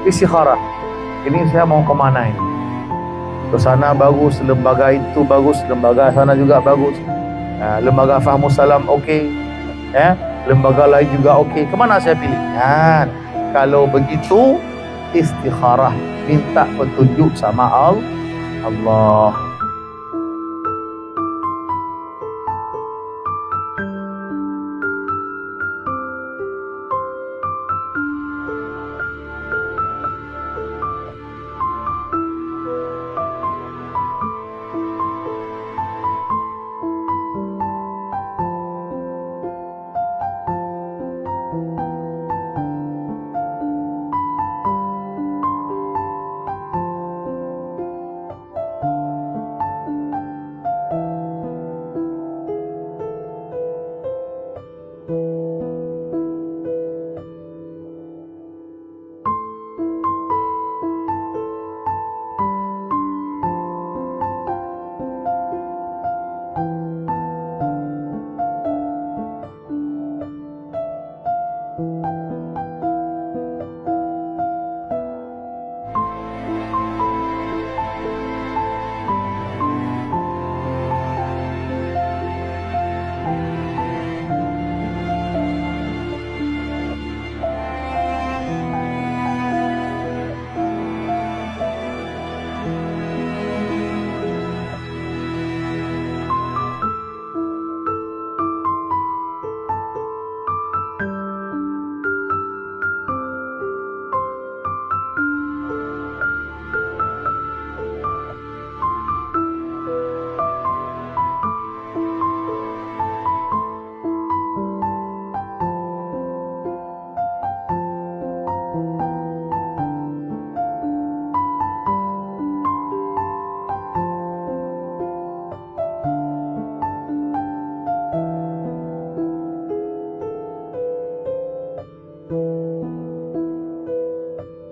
Istikharah. Ini saya mau kemana ini? Ke sana bagus, lembaga itu bagus, lembaga sana juga bagus. Lembaga Fahmus Salam okey. Lembaga lain juga okey. Kemana saya pilih? Kalau begitu istikharah, minta petunjuk sama Allah.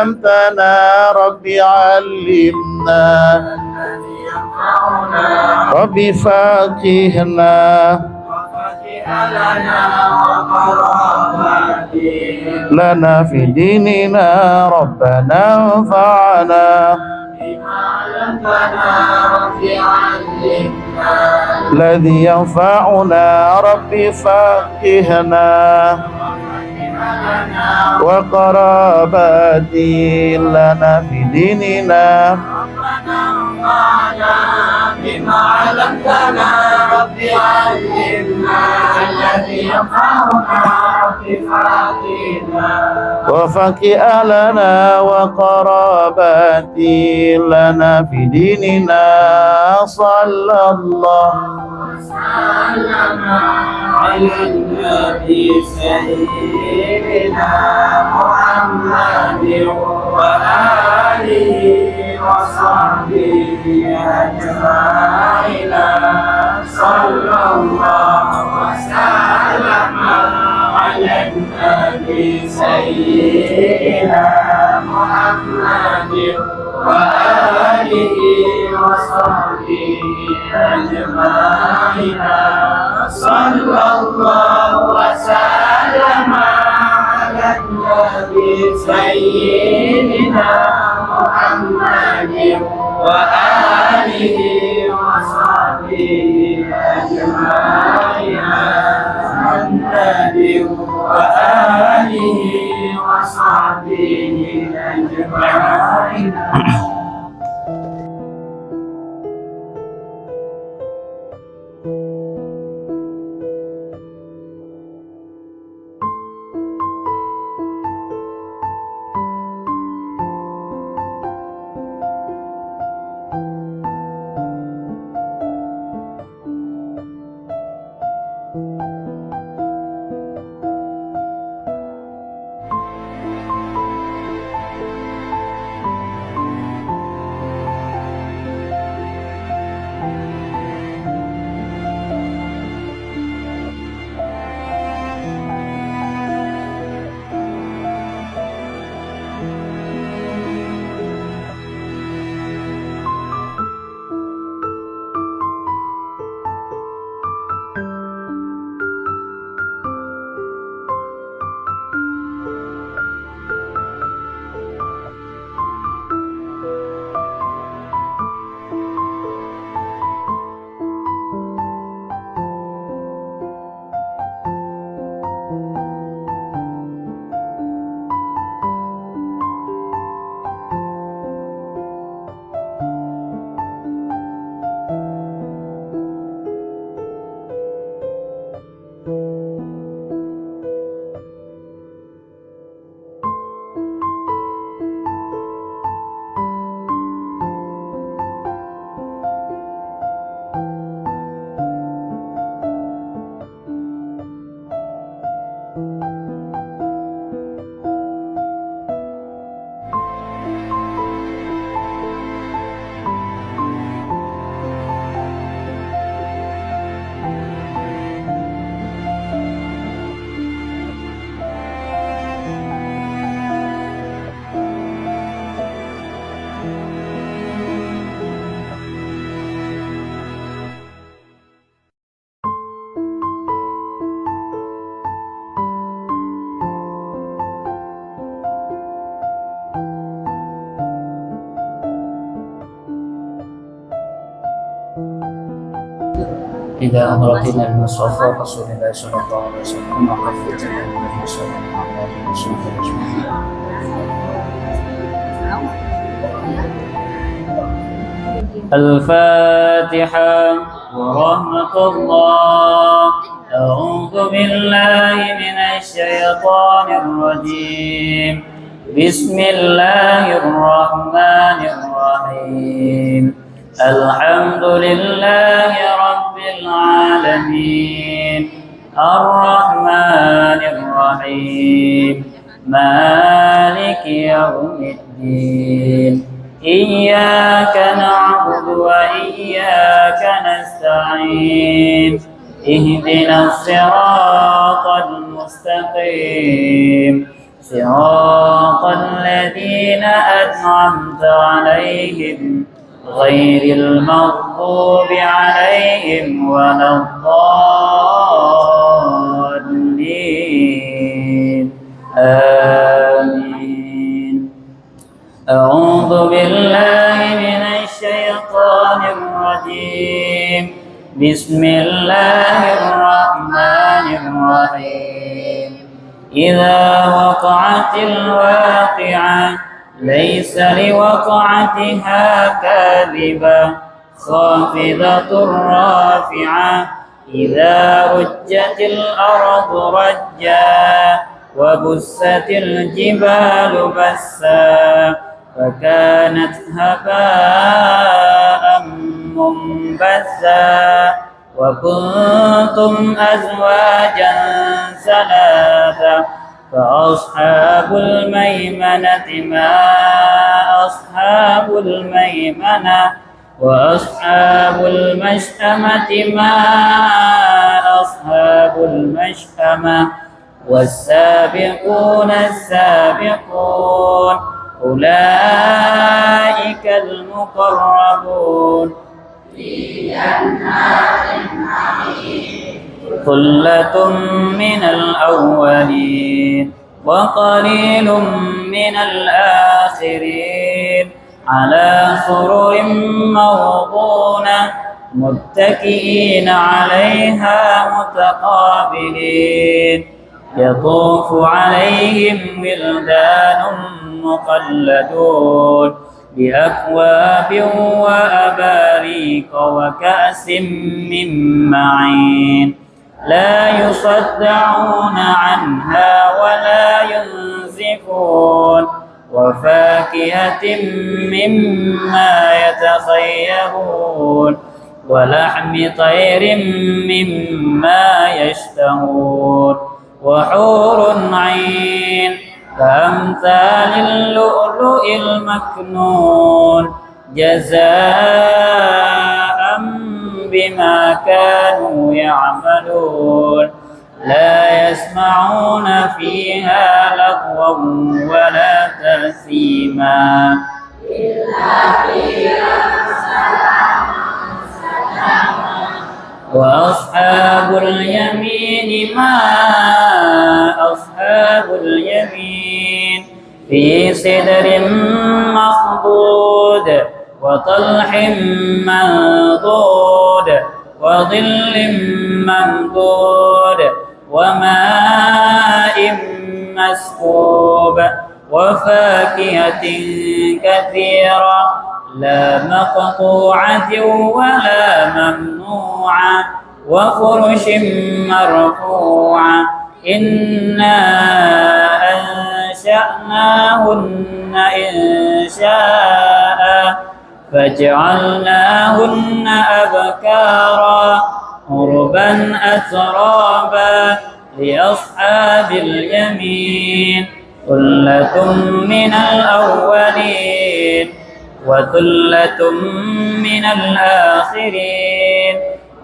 علمتنا ربي علمنا ربي فقهنا لنا في ديننا ربنا انفعنا الذي ينفعنا ربي فقهنا وقراباتي لنا في ديننا بما علمتنا ربي علمنا الذي ينفعنا ربي فقهنا وفقه لنا وقراباتي لنا في ديننا صلى الله وسلم على النبي سيدنا محمد وآله وصحبه أجمعين صلى الله وسلم على النبي سيدنا محمد وآله وصحبه أجمعين صلى الله وسلم على النبي سيدنا محمد وآله وصحبه أجمعين النبي وآله وصحبه أجمعين. إذا أمرتنا المصطفى رسول الله صلى الله عليه وسلم وكفتنا النبي صلى الله عليه وسلم. الفاتحة ورحمة الله. أعوذ بالله من الشيطان الرجيم. بسم الله الرحمن الرحيم. الحمد لله رب العالمين الرحمن الرحيم مالك يوم الدين. إياك نعبد وإياك نستعين. اهدنا الصراط المستقيم صراط الذين أنعمت عليهم غير المغضوب عليهم ولا الضالين. آمين. أعوذ بالله من الشيطان الرجيم. بسم الله الرحمن الرحيم. إذا وقعت الواقعة ليس لوقعتها كاذبة خافضة رافعة. إذا رجت الأرض رجا وبست الجبال بسا فكانت هباء منبثا. وكنتم أزواجا ثلاثة فأصحاب الميمنة ما أصحاب الميمنة. وأصحاب المشأمة ما أصحاب المشأمة. والسابقون السابقون أولئك المقربون في جنات النعيم. ثلة من الأولين وقليل من الآخرين على سرر موضونة متكئين عليها متقابلين. يطوف عليهم ولدان مخلدون بأكواب وأباريق وكأس من معين لا يصدعون عنها ولا ينزفون. وفاكهة مما يتخيرون ولحم طير مما يشتهون. وحور عين كأمثال اللؤلؤ المكنون جزاء بما كانوا يعملون. لا يسمعون فيها لغوا ولا تأثيما إلا قيلا سلاما. وأصحاب اليمين ما أصحاب اليمين في سدر مخضود وطلح منضود وظل ممدود وماء مسكوب وفاكهة كثيرة لا مقطوعة ولا ممنوعة وفرش مرفوعة. إنا أنشأناهن إنشاء فجعلناهن أبكارا عربا أترابا لأصحاب اليمين. ثلة من الأولين وثلة من الآخرين.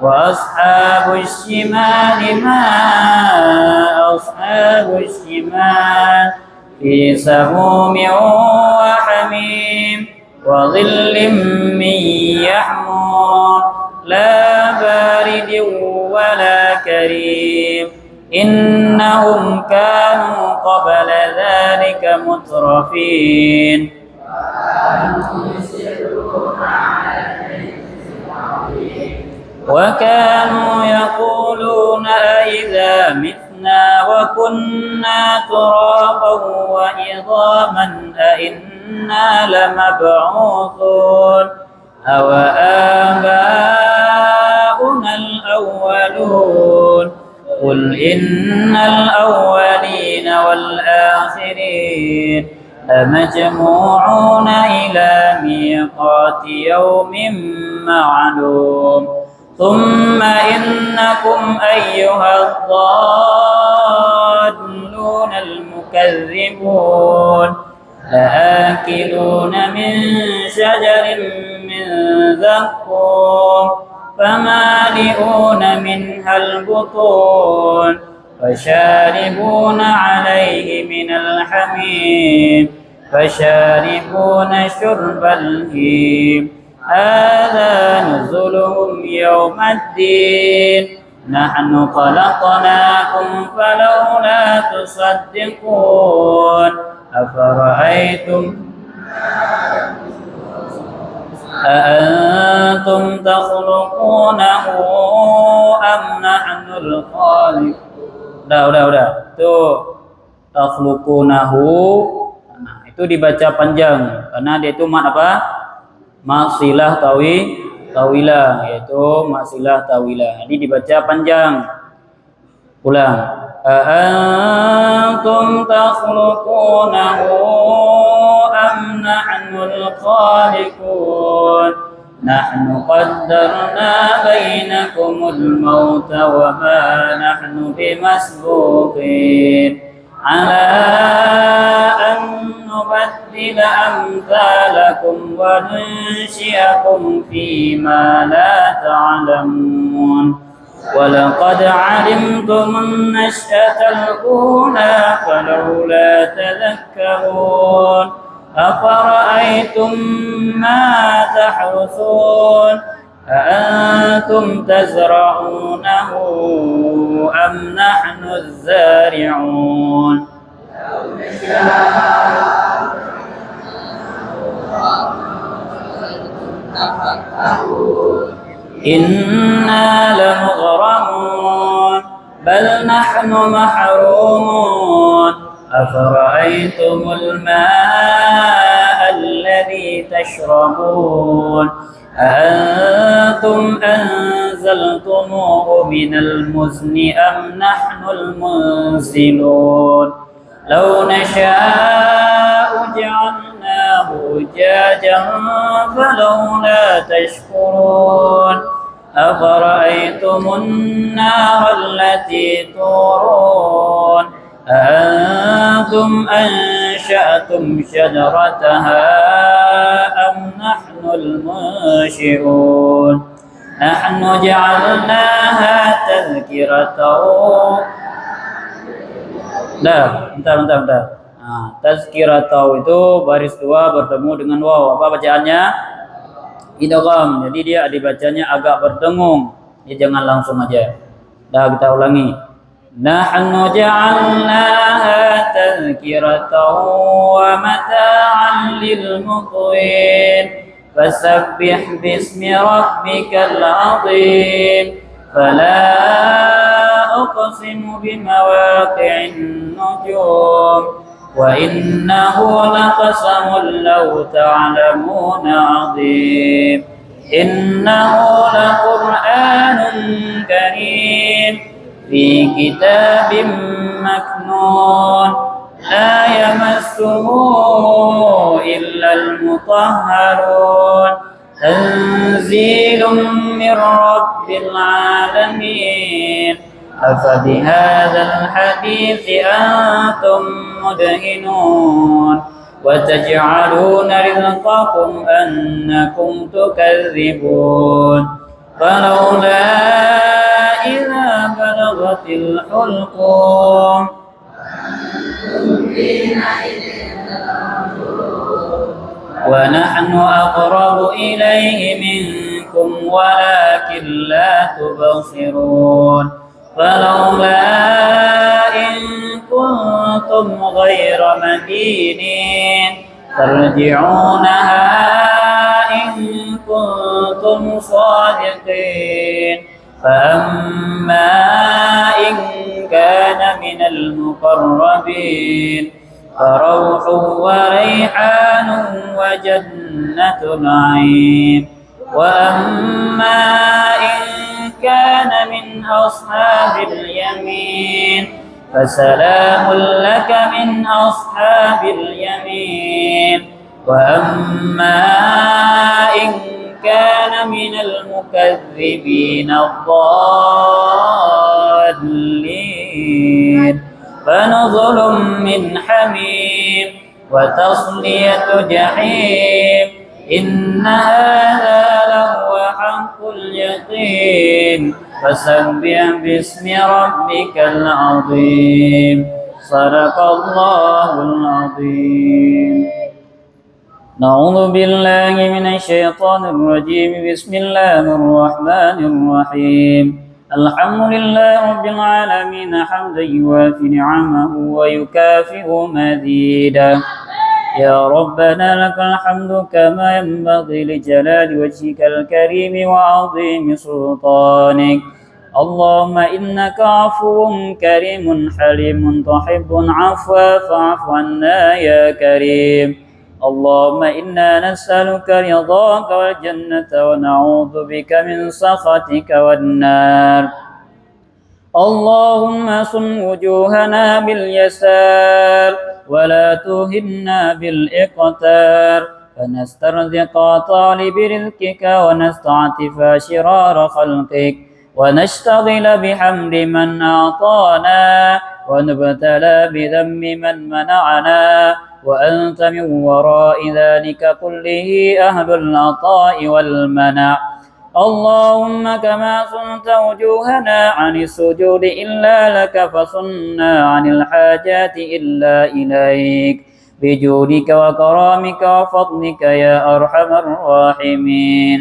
وأصحاب الشمال ما أصحاب الشمال في سموم وحميم وظل من يحمون لا بارد ولا كريم. إنهم كانوا قبل ذلك مترفين. وكانوا يقولون أئذا متنا وكنا ترابا وعظاما أئنا لمبعوثون أو آباؤنا الأولون قل إن الأولين والآخرين لمجموعون إلى ميقات يوم معلوم ثم إنكم أيها الضالون المكذبون لآكلون من شجر من زقوم فمالئون منها البطون فشاربون عليه من الحميم فشاربون شرب الهيم هذا نزلهم يوم الدين نحن خلقناكم فلولا تصدقون أأنتم تخلقونه أم نحن الخالقون udah tuh takhluqunahu. Nah, itu dibaca panjang karena dia itu mat apa? Masilah tawilah, yaitu masilah tawilah. Jadi dibaca panjang. Ulang. Antum takhluqunahu am nahnul khaliqun nahnu qaddarna bainakumul mauta wa ma nahnu bimasbuqin ala an nubaddila amthalakum wa nunshi'akum fima la ta'lamun ولقد علمتم النشأة الأولى فلولا تذكرون أفرأيتم ما تحرثون أأنتم تزرعونه أم نحن الزارعون إنا لمغرمون بل نحن محرومون أفرأيتم الماء الذي تشربون أأنتم أنزلتموه من المزن أم نحن المنزلون لو نشاء جعلناه أجاجا فلولا تشكرون أفرأيتم النار التي تورون أأنتم أنشأتم شجرتها أم نحن المنشئون نحن جعلناها تذكرة bentar. Nah, tazkiratau itu baris 2 bertemu dengan waw. Apa bacaannya? Idgham. Jadi dia dibacanya agak berdengung. Dia jangan langsung aja. Kita ulangi. Nahnu ja'alnaha tazkiratan wa mata'an lil muqwin. Fasabbih bismi rabbikal 'azim. Fala أقسم بمواقع النجوم وإنه لقسم لو تعلمون عظيم إنه لقرآن كريم في كتاب مكنون لا يمسه إلا المطهرون تنزيل من رب العالمين أفبهذا الحديث أنتم مدهنون وتجعلون رزقكم أنكم تكذبون فلولا إذا بلغت الحلقوم ونحن أقرب إليه منكم ولكن لا تبصرون فلولا إن كنتم غير مدينين ترجعونها إن كنتم كنتم صادقين فأما إن كان من المقربين فروح وريحان وجنة نعيم وأما إن كان من أصحاب اليمين فسلام لك من أصحاب اليمين وأما إن كان من المكذبين الضالين فنزل من حميم وتصلية جحيم إن هذا لهو حق اليقين فسبح باسم ربك العظيم صدق الله العظيم. نعوذ بالله من الشيطان الرجيم. بسم الله الرحمن الرحيم. الحمد لله رب العالمين حمدا يوافي نعمه ويكافئ مزيدا. يا ربنا لك الحمد كما ينبغي لجلال وجهك الكريم وعظيم سلطانك. اللهم إنك عفو كريم حليم تحب العفو فاعف عنا يا كريم. اللهم إنا نسألك رضاك والجنة ونعوذ بك من سخطك والنار. اللهم صن وجوهنا باليسار ولا توهنا بالإقتار فنسترزق طالب رزقك ونستعطف شرار خلقك ونشتغل بحمد من أعطانا ونبتلى بذم من منعنا وأنت من وراء ذلك كله أهل العطاء والمنع. اللهم كما صنت وجوهنا عن السجود إلا لك فصنا عن الحاجات إلا إليك بجودك وكرامك وفضلك يا أرحم الراحمين.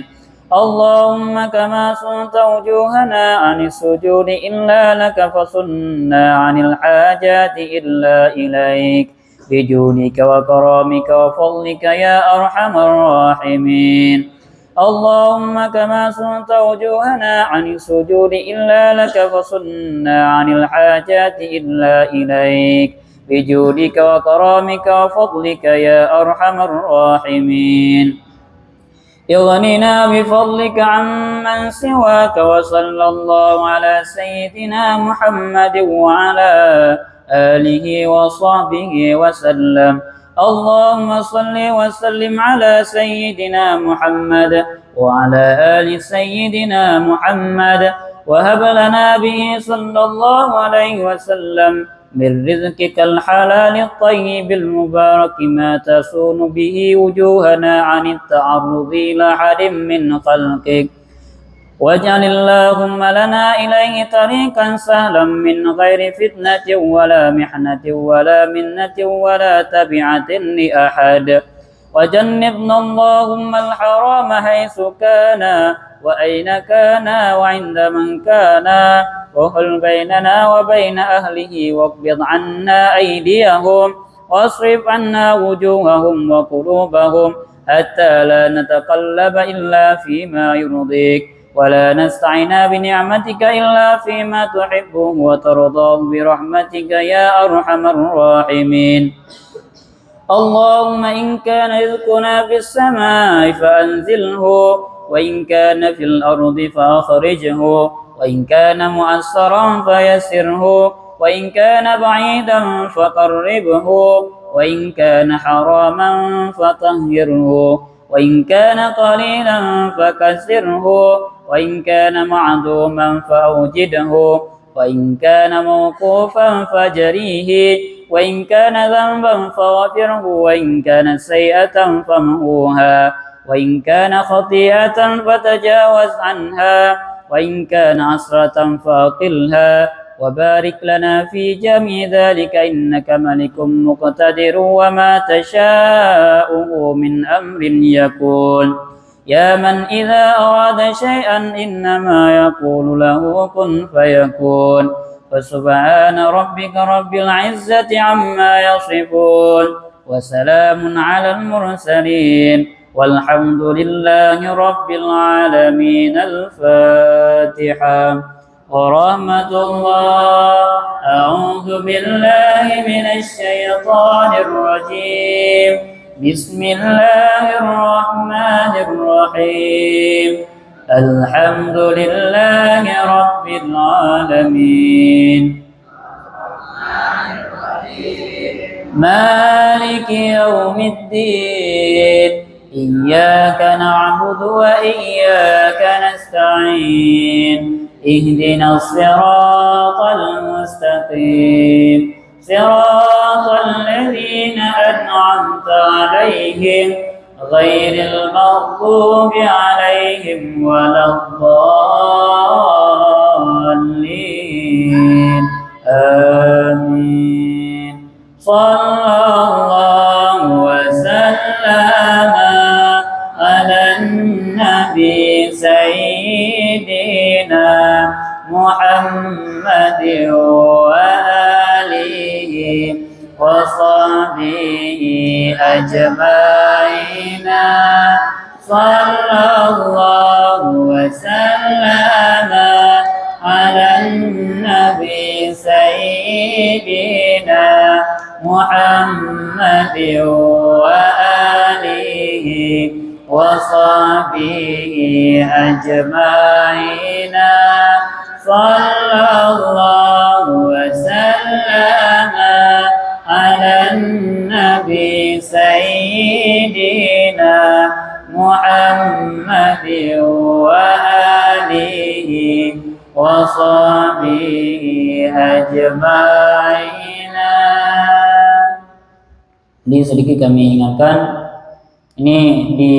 اللهم كما صنت وجوهنا عن السجود إلا لك فصنا عن الحاجات إلا إليك بجودك وكرامك وفضلك يا أرحم الراحمين. اللهم كما صنت وجوهنا عن السجود إلا لك فصنا عن الحاجات إلا إليك بجودك وكرامك وفضلك يا أرحم الراحمين. اغننا بفضلك عمن سواك وصلى الله على سيدنا محمد وعلى آله وصحبه وسلم. اللهم صل وسلم على سيدنا محمد وعلى آل سيدنا محمد وهب لنا به صلى الله عليه وسلم من رزقك الحلال الطيب المبارك ما تسون به وجوهنا عن التعرض إلى أحد من خلقك واجعل اللهم لنا إليه طريقا سهلا من غير فتنة ولا محنة ولا منة ولا تبعة لأحد وجنبنا اللهم الحرام حيث كان وأين كان وعند من كان وحل بيننا وبين أهله واقبض عنا أيديهم واصرف عنا وجوههم وقلوبهم حتى لا نتقلب إلا فيما يرضيك ولا نستعين بنعمتك إلا فيما تحبه وترضاه برحمتك يا أرحم الراحمين. اللهم إن كان رزقنا في السماء فأنزله وإن كان في الأرض فأخرجه وإن كان مؤثرا فيسره وإن كان بعيدا فقربه وإن كان حراما فطهره وإن كان قليلا فكسره وإن كان معدوما فأوجده وإن كان موقوفا فجريه وإن كان ذنبا فغفره وإن كان سيئة فامحوها وإن كان خطيئة فتجاوز عنها وإن كان عسرة فأقلها وبارك لنا في جميع ذلك إنك ملك مقتدر وما تشاءه من أمر يكون. يا من إذا أراد شيئا إنما يقول له كن فيكون. فسبحان ربك رب العزة عما يصفون وسلام على المرسلين والحمد لله رب العالمين. الفاتحة. ورحمة الله. أعوذ بالله من الشيطان الرجيم. بسم الله الرحمن الرحيم. الحمد لله رب العالمين. مالك يوم الدين. إياك نعبد وإياك نستعين. اهدنا الصراط المستقيم. صراط الذين أنعمت عليهم غير المغضوب عليهم ولا الضالين. آمين. صلى الله وسلم على النبي سيدنا محمد وآله وصحبه أجمعين. صلى الله وسلم على النبي سيدنا محمد وآله وصحبه أجمعين. صلى الله وسلم على النبي سيدنا محمد وآله وصحبه أجمعين. Jadi sedikit kami ingatkan, ini di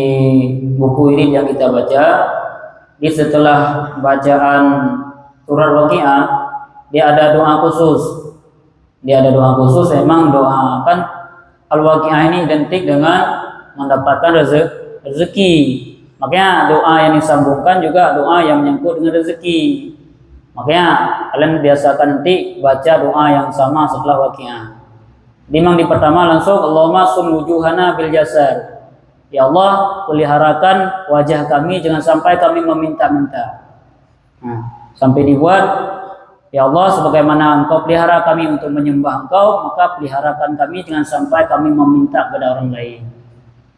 buku ini yang kita baca, di setelah bacaan surat Waqiah, dia ada doa khusus. Memang doakan Al-Waqiah ini identik dengan mendapatkan rezeki. Makanya doa yang disambungkan juga doa yang menyangkut dengan rezeki. Makanya kalian biasakan nanti baca doa yang sama setelah Waqiah. Memang di pertama langsung Allahumma sun wujuhana bil jasar. Ya Allah, peliharakan wajah kami jangan sampai kami meminta-minta. Sampai dibuat, ya Allah, sebagaimana Engkau pelihara kami untuk menyembah Engkau, maka peliharakan kami jangan sampai kami meminta kepada orang lain.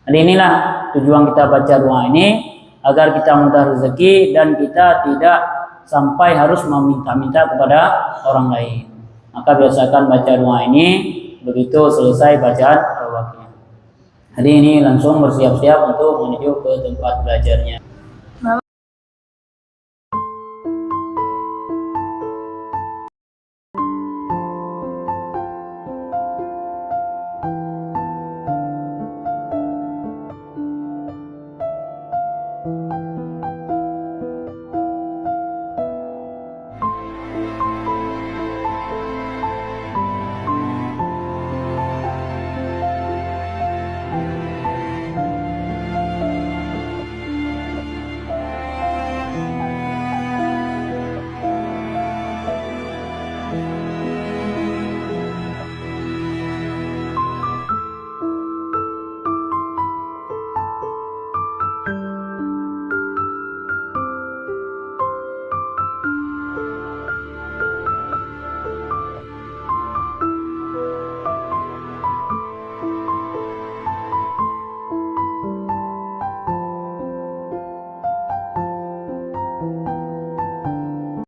Jadi inilah tujuan kita baca doa ini, agar kita mudah rezeki dan kita tidak sampai harus meminta-minta kepada orang lain. Maka biasakan baca doa ini begitu selesai bacaan Al-Waqiah. Hari ini langsung bersiap-siap untuk menuju ke tempat belajarnya.